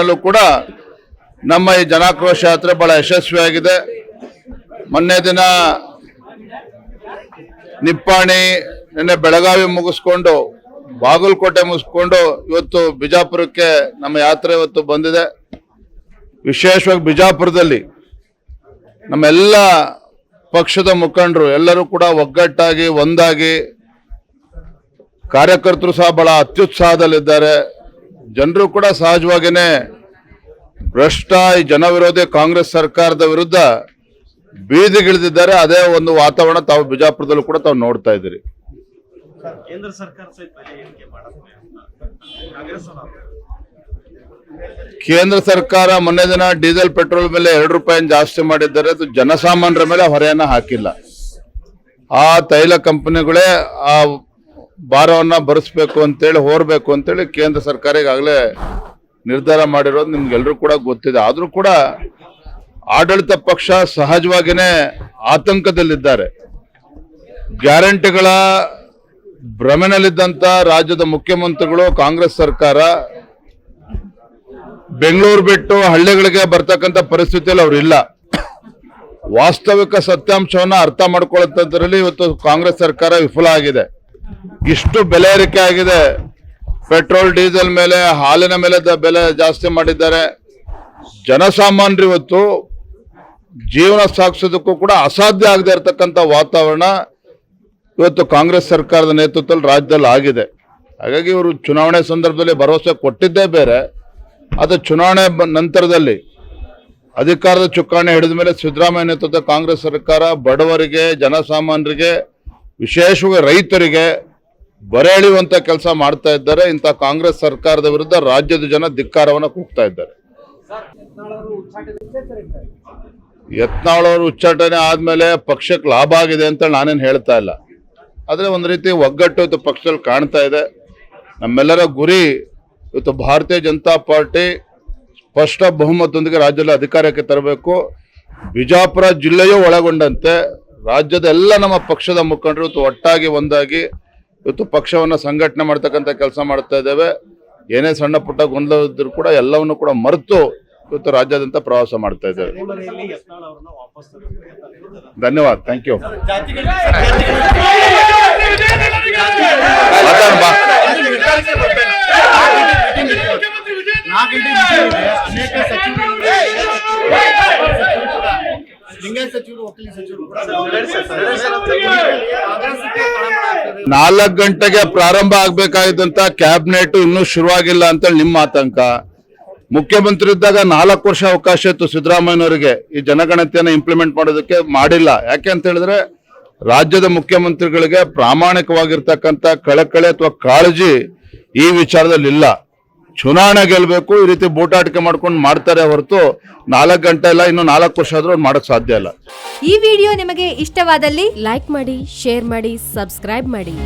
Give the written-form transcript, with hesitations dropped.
ನಿಟ್ಟಿನಲ್ಲೂ ಕೂಡ ನಮ್ಮ ಈ ಜನಾಕ್ರೋಶ ಯಾತ್ರೆ ಬಹಳ ಯಶಸ್ವಿಯಾಗಿದೆ. ಮೊನ್ನೆ ದಿನ ನಿಪ್ಪಾಣಿ, ನಿನ್ನೆ ಬೆಳಗಾವಿ ಮುಗಿಸ್ಕೊಂಡು ಬಾಗಲಕೋಟೆ ಮುಗಿಸ್ಕೊಂಡು ಇವತ್ತು ಬಿಜಾಪುರಕ್ಕೆ ನಮ್ಮ ಯಾತ್ರೆ ಇವತ್ತು ಬಂದಿದೆ. ವಿಶೇಷವಾಗಿ ಬಿಜಾಪುರದಲ್ಲಿ ನಮ್ಮೆಲ್ಲ ಪಕ್ಷದ ಮುಖಂಡರು ಎಲ್ಲರೂ ಕೂಡ ಒಗ್ಗಟ್ಟಾಗಿ ಒಂದಾಗಿ, ಕಾರ್ಯಕರ್ತರು ಸಹ ಬಹಳ ಅತ್ಯುತ್ಸಾಹದಲ್ಲಿದ್ದಾರೆ. ಜನರು ಕೂಡ ಸಹಜವಾಗಿಯೇ ಭ್ರಷ್ಟ ಈ ಜನವಿರೋಧಿ ಕಾಂಗ್ರೆಸ್ ಸರ್ಕಾರದ ವಿರುದ್ಧ ಬೀದಿಗಿಳಿದಿದ್ದಾರೆ. ಅದೇ ಒಂದು ವಾತಾವರಣ ತಾವು ಬಿಜಾಪುರದಲ್ಲೂ ಕೂಡ ತಾವು ನೋಡ್ತಾ ಇದ್ದೀರಿ. ಕೇಂದ್ರ ಸರ್ಕಾರ ಕೇಂದ್ರ ಸರ್ಕಾರ ಮೊನ್ನೆ ದಿನ ಡೀಸೆಲ್ ಪೆಟ್ರೋಲ್ ಮೇಲೆ 2 ರೂಪಾಯಿ ಜಾಸ್ತಿ ಮಾಡಿದ್ದಾರೆ. ಅದು ಜನಸಾಮಾನ್ಯರ ಮೇಲೆ ಹೊರೆಯನ್ನ ಹಾಕಿಲ್ಲ. ಆ ತೈಲ ಕಂಪನಿಗಳೇ ಆ ಭಾರವನ್ನ ಭರಿಸಬೇಕು ಅಂತೇಳಿ, ಹೋರ್ಬೇಕು ಅಂತೇಳಿ ಕೇಂದ್ರ ಸರ್ಕಾರ ಈಗಾಗಲೇ ನಿರ್ಧಾರ ಮಾಡಿರೋದು ನಿಮ್ಗೆಲ್ರೂ ಕೂಡ ಗೊತ್ತಿದೆ. ಆದ್ರೂ ಕೂಡ ಆಡಳಿತ ಪಕ್ಷ ಸಹಜವಾಗಿಯೇ ಆತಂಕದಲ್ಲಿದ್ದಾರೆ. ಗ್ಯಾರಂಟಿಗಳ ಭ್ರಮೆನಲ್ಲಿದ್ದಂತ ರಾಜ್ಯದ ಮುಖ್ಯಮಂತ್ರಿಗಳು, ಕಾಂಗ್ರೆಸ್ ಸರ್ಕಾರ ಬೆಂಗಳೂರು ಬಿಟ್ಟು ಹಳ್ಳಿಗಳಿಗೆ ಬರ್ತಕ್ಕಂಥ ಪರಿಸ್ಥಿತಿಯಲ್ಲಿ ಅವ್ರು ಇಲ್ಲ. ವಾಸ್ತವಿಕ ಸತ್ಯಾಂಶವನ್ನ ಅರ್ಥ ಮಾಡ್ಕೊಳ್ಳೋದ್ರಲ್ಲಿ ಇವತ್ತು ಕಾಂಗ್ರೆಸ್ ಸರ್ಕಾರ ವಿಫಲ ಆಗಿದೆ. ಇಷ್ಟು ಬೆಲೆ ಏರಿಕೆ ಆಗಿದೆ. ಪೆಟ್ರೋಲ್, ಡೀಸೆಲ್ ಮೇಲೆ, ಹಾಲಿನ ಮೇಲೆ ಬೆಲೆ ಜಾಸ್ತಿ ಮಾಡಿದ್ದಾರೆ. ಜನಸಾಮಾನ್ಯರು ಇವತ್ತು ಜೀವನ ಸಾಗಿಸೋದಕ್ಕೂ ಕೂಡ ಅಸಾಧ್ಯ ಆಗದೆ ಇರತಕ್ಕಂಥ ವಾತಾವರಣ ಇವತ್ತು ಕಾಂಗ್ರೆಸ್ ಸರ್ಕಾರದ ನೇತೃತ್ವದಲ್ಲಿ ರಾಜ್ಯದಲ್ಲಿ ಆಗಿದೆ. ಹಾಗಾಗಿ ಇವರು ಚುನಾವಣೆ ಸಂದರ್ಭದಲ್ಲಿ ಭರವಸೆ ಕೊಟ್ಟಿದ್ದೇ ಬೇರೆ. ಅದು ಚುನಾವಣೆ ನಂತರದಲ್ಲಿ ಅಧಿಕಾರದ ಚುಕ್ಕಾಣಿ ಹಿಡಿದ ಮೇಲೆ ಸಿದ್ದರಾಮಯ್ಯ ನೇತೃತ್ವದ ಕಾಂಗ್ರೆಸ್ ಸರ್ಕಾರ ಬಡವರಿಗೆ, ಜನಸಾಮಾನ್ಯರಿಗೆ, ವಿಶೇಷವಾಗಿ ರೈತರಿಗೆ ಬರೆ ಎಳೆಯುವಂತ ಕೆಲಸ ಮಾಡ್ತಾ ಇದ್ದಾರೆ. ಇಂಥ ಕಾಂಗ್ರೆಸ್ ಸರ್ಕಾರದ ವಿರುದ್ಧ ರಾಜ್ಯದ ಜನ ಧಿಕ್ಕಾರವನ್ನು ಕೂಗ್ತಾ ಇದ್ದಾರೆ. ಯತ್ನಾಳ್ ಅವರು ಉಚ್ಚಾಟನೆ ಆದ್ಮೇಲೆ ಪಕ್ಷಕ್ಕೆ ಲಾಭ ಆಗಿದೆ ಅಂತ ನಾನೇನು ಹೇಳ್ತಾ ಇಲ್ಲ. ಆದ್ರೆ ಒಂದು ರೀತಿ ಒಗ್ಗಟ್ಟು ಇವತ್ತು ಪಕ್ಷದಲ್ಲಿ ಕಾಣ್ತಾ ಇದೆ. ನಮ್ಮೆಲ್ಲರ ಗುರಿ ಇವತ್ತು ಭಾರತೀಯ ಜನತಾ ಪಾರ್ಟಿ ಸ್ಪಷ್ಟ ಬಹುಮತದೊಂದಿಗೆ ರಾಜ್ಯದಲ್ಲಿ ಅಧಿಕಾರಕ್ಕೆ ತರಬೇಕು. ಬಿಜಾಪುರ ಜಿಲ್ಲೆಯೂ ಒಳಗೊಂಡಂತೆ ರಾಜ್ಯದ ಎಲ್ಲ ನಮ್ಮ ಪಕ್ಷದ ಮುಖಂಡರು ಇವತ್ತು ಒಟ್ಟಾಗಿ ಒಂದಾಗಿ ಇವತ್ತು ಪಕ್ಷವನ್ನು ಸಂಘಟನೆ ಮಾಡ್ತಕ್ಕಂಥ ಕೆಲಸ ಮಾಡ್ತಾ ಇದ್ದೇವೆ. ಏನೇ ಸಣ್ಣ ಪುಟ್ಟ ಗೊಂದಲ ಇದ್ರೂ ಕೂಡ ಎಲ್ಲವನ್ನು ಕೂಡ ಮರೆತು ಇವತ್ತು ರಾಜ್ಯಾದ್ಯಂತ ಪ್ರವಾಸ ಮಾಡ್ತಾ ಇದ್ದೇವೆ. ಧನ್ಯವಾದ. Thank you. ನಾಲ್ಕು ಗಂಟೆಗೆ ಪ್ರಾರಂಭ ಆಗ್ಬೇಕಾಗಿದ್ದಂತ ಕ್ಯಾಬಿನೆಟ್ ಇನ್ನೂ ಶುರುವಾಗಿಲ್ಲ ಅಂತ ನಿಮ್ಮ ಆತಂಕ. ಮುಖ್ಯಮಂತ್ರಿ ಇದ್ದಾಗ 4 ವರ್ಷ ಅವಕಾಶ ಇತ್ತು ಸಿದ್ದರಾಮಯ್ಯನವರಿಗೆ ಈ ಜನಗಣತಿಯನ್ನು ಇಂಪ್ಲಿಮೆಂಟ್ ಮಾಡೋದಕ್ಕೆ, ಮಾಡಿಲ್ಲ. ಯಾಕೆ ಅಂತ ಹೇಳಿದ್ರೆ ರಾಜ್ಯದ ಮುಖ್ಯಮಂತ್ರಿಗಳಿಗೆ ಪ್ರಾಮಾಣಿಕವಾಗಿರ್ತಕ್ಕಂಥ ಕಳಕಳಿ ಅಥವಾ ಕಾಳಜಿ ಈ ವಿಚಾರದಲ್ಲಿ ಇಲ್ಲ. ಚುನಾವಣೆ ಗೆಲ್ಬೇಕು, ಈ ರೀತಿ ಬೂಟಾಟಿಕೆ ಮಾಡ್ಕೊಂಡು ಮಾಡ್ತಾರೆ ಹೊರತು 4 ಗಂಟೆ ಇಲ್ಲ, ಇನ್ನು 4 ವರ್ಷ ಆದ್ರೂ ಮಾಡಕ್ ಸಾಧ್ಯ ಇಲ್ಲ. ಈ ವಿಡಿಯೋ ನಿಮಗೆ ಇಷ್ಟವಾದಲ್ಲಿ ಲೈಕ್ ಮಾಡಿ, ಶೇರ್ ಮಾಡಿ, ಸಬ್ಸ್ಕ್ರೈಬ್ ಮಾಡಿ.